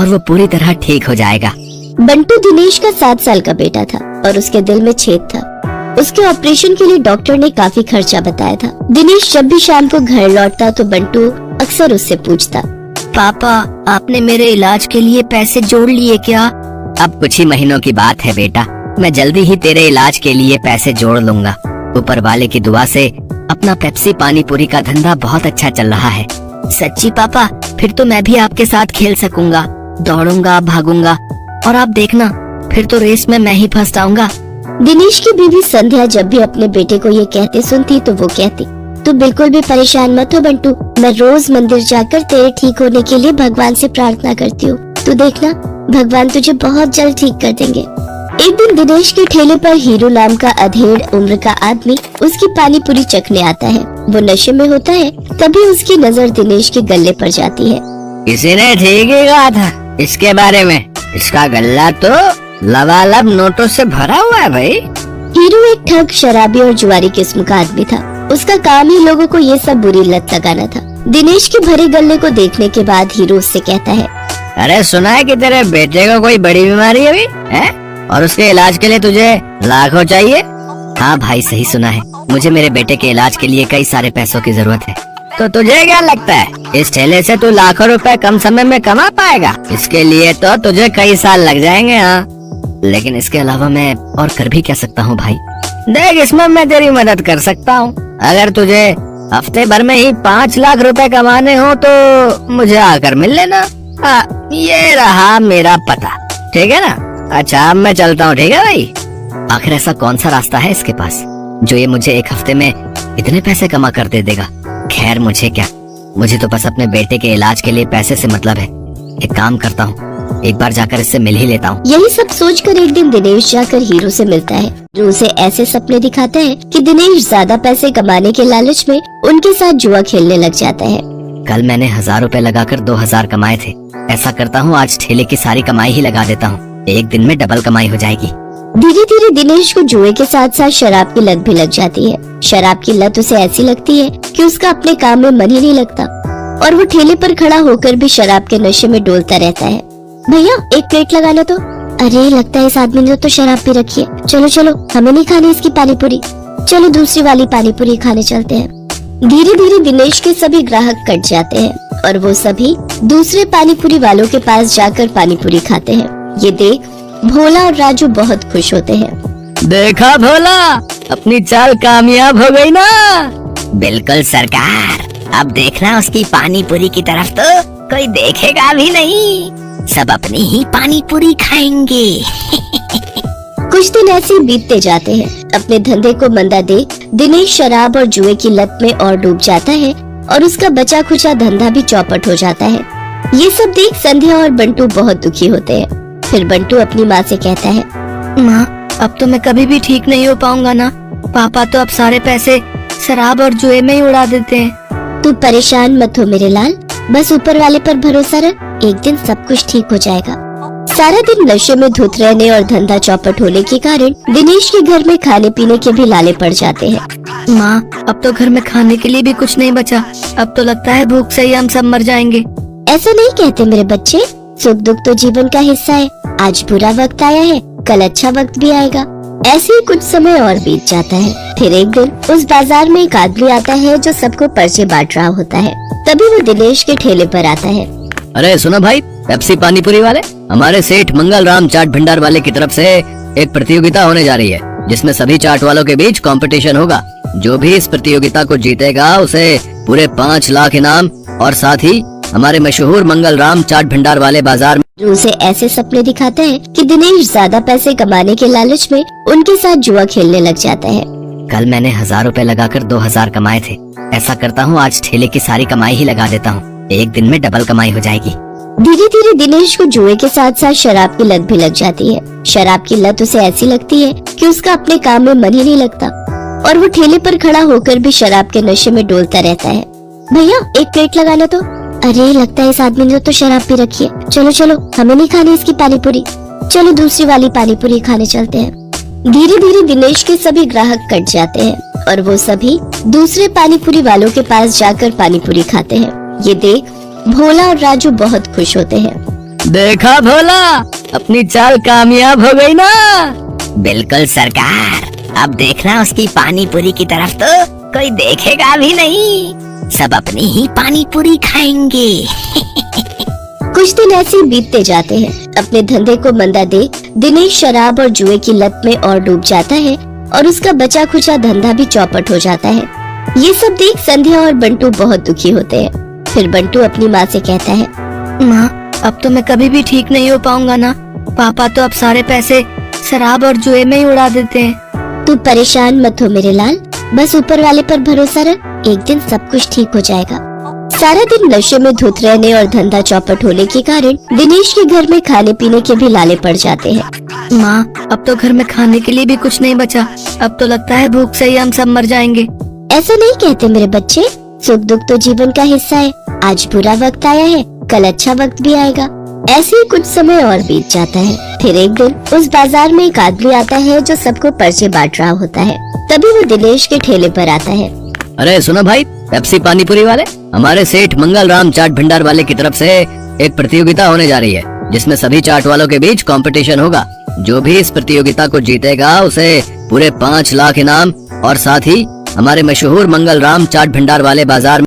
और वो पूरी तरह ठीक हो जाएगा। बंटू दिनेश का 7 साल का बेटा था और उसके दिल में छेद था। उसके ऑपरेशन के लिए डॉक्टर ने काफी खर्चा बताया था। दिनेश जब भी शाम को घर लौटता तो बंटू अक्सर उससे पूछता, पापा आपने मेरे इलाज के लिए पैसे जोड़ लिए क्या? अब कुछ ही महीनों की बात है बेटा, मैं जल्दी ही तेरे इलाज के लिए पैसे जोड़ लूंगा। ऊपर वाले की दुआ से अपना पेप्सी पानी पूरी का धंधा बहुत अच्छा चल रहा है। सच्ची पापा, फिर तो मैं भी आपके साथ खेल सकूंगा, दौड़ूंगा, भागूंगा, और आप देखना फिर तो रेस में मैं ही फर्स्ट आऊंगा। दिनेश की बीवी संध्या जब भी अपने बेटे को ये कहते सुनती तो वो कहती, तू बिल्कुल भी परेशान मत हो बंटू, मैं रोज मंदिर जाकर तेरे ठीक होने के लिए भगवान से प्रार्थना करती हूँ। तू देखना भगवान तुझे बहुत जल्द ठीक कर देंगे। एक दिन दिनेश के ठेले पर हीरू नाम का अधेड़ उम्र का आदमी उसकी पानी पूरी चखने आता है। वो नशे में होता है, तभी उसकी नजर दिनेश के गले पर जाती है। किसी ने ठीक ही कहा था इसके बारे में, इसका गल्ला तो लबालब नोटों से भरा हुआ है भाई। हीरू एक ठग, शराबी और जुआरी किस्म का आदमी था। उसका काम ही लोगों को ये सब बुरी लत लगाना था। दिनेश के भरे गले को देखने के बाद हीरू उससे कहता है, अरे सुना है कि तेरे बेटे को कोई बड़ी बीमारी है अभी है? और उसके इलाज के लिए तुझे लाखों चाहिए? हाँ भाई सही सुना है, मुझे मेरे बेटे के इलाज के लिए कई सारे पैसों की जरूरत है। तो तुझे क्या लगता है इस ठेले से तू लाखों रुपए कम समय में कमा पाएगा? इसके लिए तो तुझे कई साल लग जाएंगे। हाँ, लेकिन इसके अलावा मैं और कर भी क्या सकता हूँ भाई? देख, इसमें मैं तेरी मदद कर सकता हूँ। अगर तुझे हफ्ते भर में ही 5 लाख रुपए कमाने हो तो मुझे आकर मिल लेना। ये रहा मेरा पता, ठीक है ना? अच्छा अब मैं चलता हूँ, ठीक है भाई? आखिर ऐसा कौन सा रास्ता है इसके पास जो ये मुझे एक हफ्ते में इतने पैसे कमा कर दे देगा? खैर मुझे क्या, मुझे तो बस अपने बेटे के इलाज के लिए पैसे से मतलब है। एक काम करता हूँ, एक बार जाकर इससे मिल ही लेता हूँ। यही सब सोचकर एक दिन दिनेश जाकर हीरू से मिलता है जो उसे ऐसे सपने दिखाता है कि दिनेश ज्यादा पैसे कमाने के लालच में उनके साथ जुआ खेलने लग जाता है। कल मैंने 1000 रुपए लगाकर 2000 कमाए थे। ऐसा करता हूँ आज ठेले की सारी कमाई ही लगा देता हूँ, एक दिन में डबल कमाई हो जाएगी। धीरे धीरे दिनेश को जुए के साथ साथ शराब की लत भी लग जाती है। शराब की लत उसे ऐसी लगती है कि उसका अपने काम में मन ही नहीं लगता और वो ठेले पर खड़ा होकर भी शराब के नशे में डोलता रहता है। भैया एक प्लेट लगाना तो। अरे लगता है इस आदमी ने तो शराब पी रखी है। चलो चलो, हमें नहीं खानी इसकी पानी पूरी, चलो दूसरी वाली पानी पूरी खाने चलते हैं। धीरे धीरे दिनेश के सभी ग्राहक कट जाते हैं और वो सभी दूसरे पानी पूरी वालों के पास जाकर पानी पूरी खाते हैं। ये देख भोला और राजू बहुत खुश होते हैं। देखा भोला, अपनी चाल कामयाब हो गई ना? बिल्कुल सरकार, अब देखना उसकी पानी पूरी की तरफ तो कोई देखेगा भी नहीं, सब अपनी ही पानी पूरी खाएंगे। कुछ दिन ऐसे बीतते जाते हैं। अपने धंधे को मंदा देख दिनेश शराब और जुए की लत में और डूब जाता है और उसका बचा खुचा धंधा भी चौपट हो जाता है। ये सब देख संध्या और बंटू बहुत दुखी होते हैं। फिर बंटू अपनी माँ से कहता है, माँ अब तो मैं कभी भी ठीक नहीं हो पाऊंगा ना, पापा तो अब सारे पैसे शराब और जुए में ही उड़ा देते हैं। तू परेशान मत हो मेरे लाल, बस ऊपर वाले पर भरोसा रख, एक दिन सब कुछ ठीक हो जाएगा। सारा दिन नशे में धुत रहने और धंधा चौपट होने के कारण दिनेश के घर में खाने पीने के भी लाले पड़ जाते हैं। माँ अब तो घर में खाने के लिए भी कुछ नहीं बचा, अब तो लगता है भूख से ही हम सब मर जाएंगे। ऐसा नहीं कहते मेरे बच्चे, सुख दुख तो जीवन का हिस्सा है। आज बुरा वक्त आया है, कल अच्छा वक्त भी आएगा। ऐसे ही कुछ समय और बीत जाता है। फिर एक दिन उस बाजार में एक आदमी आता है जो सबको पर्चे बांट रहा होता है। तभी वो दिनेश के ठेले पर आता है। अरे सुनो भाई, पेप्सी पानी पूरी वाले, हमारे सेठ मंगल राम चाट भंडार वाले की तरफ से एक प्रतियोगिता होने जा रही है जिसमें सभी चाट वालों के बीच कंपटीशन होगा। जो भी इस प्रतियोगिता को जीतेगा उसे पूरे 5 लाख इनाम और साथ ही हमारे मशहूर मंगल राम चाट भंडार वाले बाजार में उसे ऐसे सपने दिखाता है कि दिनेश ज्यादा पैसे कमाने के लालच में उनके साथ जुआ खेलने लग जाता है। कल मैंने 1000 रुपए लगाकर 2000 कमाए थे। ऐसा करता हूँ आज ठेले की सारी कमाई ही लगा देता हूँ, एक दिन में डबल कमाई हो जाएगी। धीरे धीरे दिनेश को जुए के साथ साथ शराब की लत भी लग जाती है। शराब की लत उसे ऐसी लगती है कि उसका अपने काम में मन ही नहीं लगता और वो ठेले पर खड़ा होकर भी शराब के नशे में डोलता रहता है। भैया एक प्लेट लगाना तो। अरे लगता है इस आदमी ने तो शराब पी रखी है। चलो चलो, हमें नहीं खानी इसकी पानी पूरी, चलो दूसरी वाली पानी पूरी खाने चलते हैं। धीरे धीरे दिनेश के सभी ग्राहक कट जाते हैं और वो सभी दूसरे पानी पूरी वालों के पास जाकर पानी पूरी खाते हैं। ये देख भोला और राजू बहुत खुश होते हैं। देखा भोला, अपनी चाल कामयाब हो गई ना। बिल्कुल सरकार, अब देखना उसकी पानी पूरी की तरफ तो कोई देखेगा भी नहीं, सब अपनी ही पानी पूरी खाएंगे। कुछ दिन ऐसे ही बीतते जाते हैं। अपने धंधे को मंदा देख दिनेश शराब और जुए की लत में और डूब जाता है और उसका बचा खुचा धंधा भी चौपट हो जाता है। ये सब देख संध्या और बंटू बहुत दुखी होते हैं। फिर बंटू अपनी माँ से कहता है, माँ, अब तो मैं कभी भी ठीक नहीं हो पाऊंगा ना। पापा तो अब सारे पैसे शराब और जुए में ही उड़ा देते हैं। तू परेशान मत हो मेरे लाल, बस ऊपर वाले पर भरोसा रख, एक दिन सब कुछ ठीक हो जाएगा। सारा दिन नशे में धुत रहने और धंधा चौपट होने के कारण दिनेश के घर में खाने पीने के भी लाले पड़ जाते हैं। माँ, अब तो घर में खाने के लिए भी कुछ नहीं बचा। अब तो लगता है भूख से ही हम सब मर जाएंगे। ऐसा नहीं कहते मेरे बच्चे, सुख दुख तो जीवन का हिस्सा है। आज बुरा वक्त आया है, कल अच्छा वक्त भी आएगा। ऐसे ही कुछ समय और बीत जाता है। फिर एक दिन उस बाजार में एक आदमी आता है जो सबको पर्चे बांट रहा होता है। तभी वो दिनेश के ठेले पर आता है। अरे सुनो भाई, पेप्सी पानी पूरी वाले, हमारे सेठ मंगल राम चाट भंडार वाले की तरफ से एक प्रतियोगिता होने जा रही है, जिसमें सभी चाट वालों के बीच कंपटीशन होगा। जो भी इस प्रतियोगिता को जीतेगा उसे पूरे 5 लाख इनाम और साथ ही हमारे मशहूर मंगल राम चाट भंडार वाले बाजार में